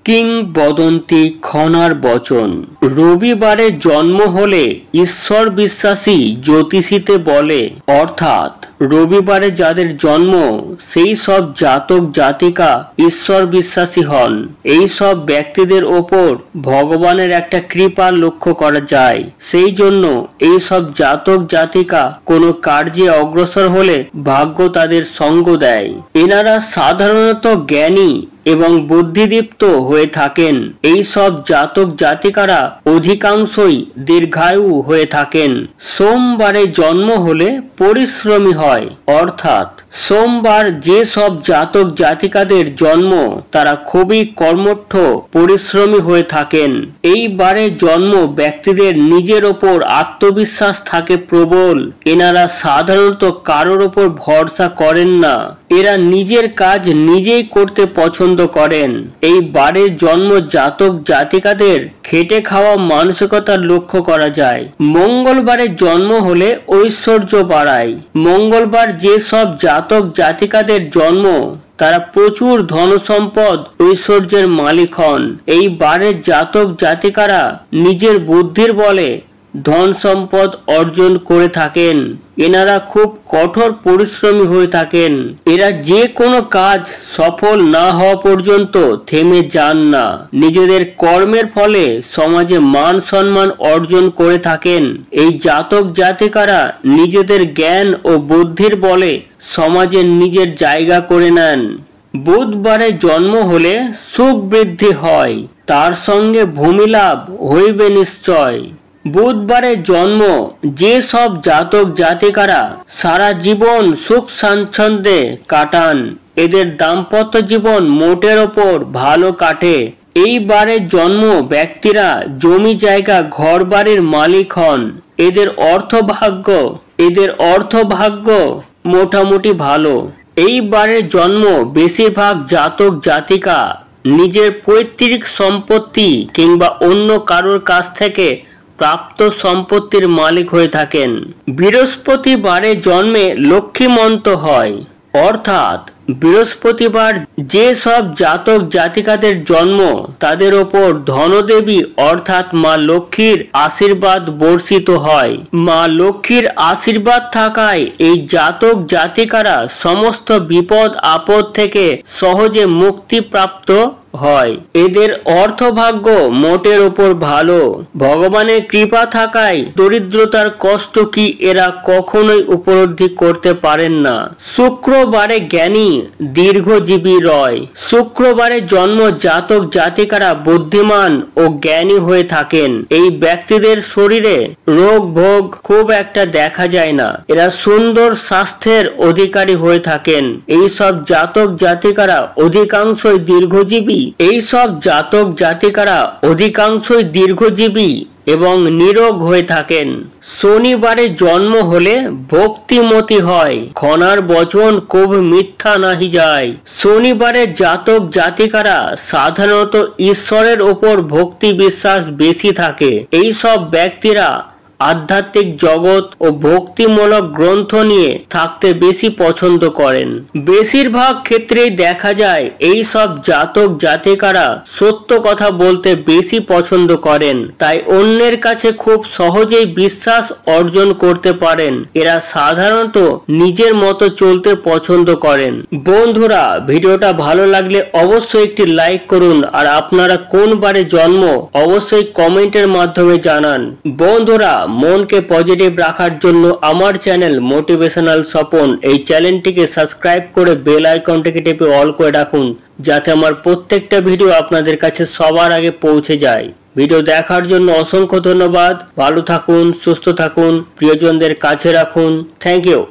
কিংবদন্তি খনার বচন। রবিবারে জন্ম হলে ঈশ্বর বিশ্বাসী জ্যোতিষীতে বলে, অর্থাৎ রবিবারে যাদের জন্ম সেই সব জাতক জাতিকা ঈশ্বর বিশ্বাসী হন। এই সব ব্যক্তিদের ওপর ভগবানের একটা কৃপা লক্ষ্য করা যায়। সেই জন্য এই সব জাতক জাতিকা কোনো কার্যে অগ্রসর হলে ভাগ্য তাদের সঙ্গ দেয়। এনারা সাধারণত জ্ঞানী এবং বুদ্ধিদীপ্ত হয়ে থাকেন। এই সব জাতক জাতিকারা অধিকাংশই দীর্ঘায়ু হয়ে থাকেন। সোমবারে জন্ম হলে পরিশ্রমী হয়, অর্থাৎ সোমবার যে সব জাতক জাতিকাদের জন্ম তারা খুবই কর্মঠ পরিশ্রমী হয়ে থাকেন। এই বারে জন্ম ব্যক্তিদের নিজের ওপর আত্মবিশ্বাস থাকে প্রবল। এনারা সাধারণত কারোর ওপর ভরসা করেন না। এরা নিজের কাজ নিজেই করতে পছন্দ করেন। এই বারের জন্ম জাতক জাতিকাদের খেটে খাওয়া মানসিকতা লক্ষ্য করা যায়। মঙ্গলবারে জন্ম হলে ঐশ্বর্য বাড়ায়। মঙ্গলবার যে সব জাতক জাতিকাদের জন্ম তারা প্রচুর ধন সম্পদ ঐশ্বর্যের মালিক হন। এই বারের জাতক জাতিকারা নিজের বুদ্ধির বলে ধন সম্পদ অর্জন করে থাকেন। এনারা খুব কঠোর পরিশ্রমী হয়ে থাকেন। এরা যে কোনো কাজ সফল না হওয়া পর্যন্ত থেমে যান না। নিজেদের কর্মের ফলে সমাজে মান সম্মান অর্জন করে থাকেন। এই জাতক জাতিকারা নিজেদের জ্ঞান ও বুদ্ধির বলে সমাজে নিজের জায়গা করে নেন। বুধবারে জন্ম হলে সুখ বৃদ্ধি হয়, তার সঙ্গে ভূমি লাভ হইবে নিশ্চয়। বুধবারে জন্ম যে সব জাতক জাতিকারা সারা জীবন সুখ স্বাচ্ছন্দ্যে কাটান, এদের দাম্পত্য জীবন মোটের ওপর ভালো কাটে। এই বারে জন্ম ব্যক্তিরা জমি জায়গা ঘর বাড়ির মালিক হন। এদের অর্থভাগ্য মোটামুটি ভালো। এই বারে জন্ম বেশিরভাগ জাতক জাতিকা নিজের পৈতৃক সম্পত্তি কিংবা অন্য কারোর কাছ থেকে প্রাপ্ত সম্পত্তির মালিক হয়ে থাকেন। বৃহস্পতিবারে জন্মে লক্ষ্মীমন্ত হয়, অর্থাৎ বৃহস্পতিবার যে সব জাতক জাতিকাদের জন্ম তাদের ওপর ধনদেবী অর্থাৎ মা লক্ষ্মীর আশীর্বাদ বর্ষিত হয়। মা লক্ষ্মীর আশীর্বাদ থাকায় এই জাতক জাতিকারা সমস্ত বিপদ আপদ থেকে সহজে মুক্তিপ্রাপ্ত হয়। এদের অর্থভাগ্য মোটের ওপর ভালো। ভগবানের কৃপা থাকায় দরিদ্রতার কষ্ট কি এরা কখনোই উপলব্ধি করতে পারেন না। শুক্রবারে জ্ঞানী দীর্ঘজীবী রয়। শুক্রবারে জন্ম জাতক জাতিকারা বুদ্ধিমান ও জ্ঞানী হয়ে থাকেন। এই ব্যক্তিদের শরীরে রোগ ভোগ খুব একটা দেখা যায় না। এরা সুন্দর স্বাস্থ্যের অধিকারী হয়ে থাকেন। এই সব জাতক জাতিকারা অধিকাংশই দীর্ঘজীবী এবং নিরোগ হয়ে থাকেন। শনিবারে জন্ম হলে ভক্তিমতী হয়, খনার বচন খুব মিথ্যা নাহি যায়। শনিবারে জাতক জাতিকারা সাধারণত ঈশ্বরের ওপর ভক্তি বিশ্বাস বেশি থাকে। এই সব ব্যক্তিরা আধ্যাত্মিক জগৎ ও ভক্তিমূলক গ্রন্থ নিয়ে থাকতে বেশি পছন্দ করেন। বেশিরভাগ ক্ষেত্রেই দেখা যায় এই সব জাতক জাতিকারা সত্য কথা বলতে বেশি পছন্দ করেন, তাই অন্যের কাছে খুব সহজেই বিশ্বাস অর্জন করতে পারেন। এরা সাধারণত নিজের মতো চলতে পছন্দ করেন। বন্ধুরা, ভিডিওটা ভালো লাগলে অবশ্যই একটি লাইক করুন, আর আপনারা কোন বারে জন্ম অবশ্যই কমেন্টের মাধ্যমে জানান। বন্ধুরা, মনকে পজিটিভ রাখার জন্য আমার চ্যানেল মোটিভেশনাল স্বপন এই চ্যানেলটিকে সাবস্ক্রাইব করে বেল আইকনটিকে টিপে অল করে রাখুন, যাতে আমার প্রত্যেকটা ভিডিও আপনাদের কাছে সবার আগে পৌঁছে যায়। ভিডিও দেখার জন্য অসংখ্য ধন্যবাদ। ভালো থাকুন, সুস্থ থাকুন, প্রিয়জনদের কাছে রাখুন। Thank you.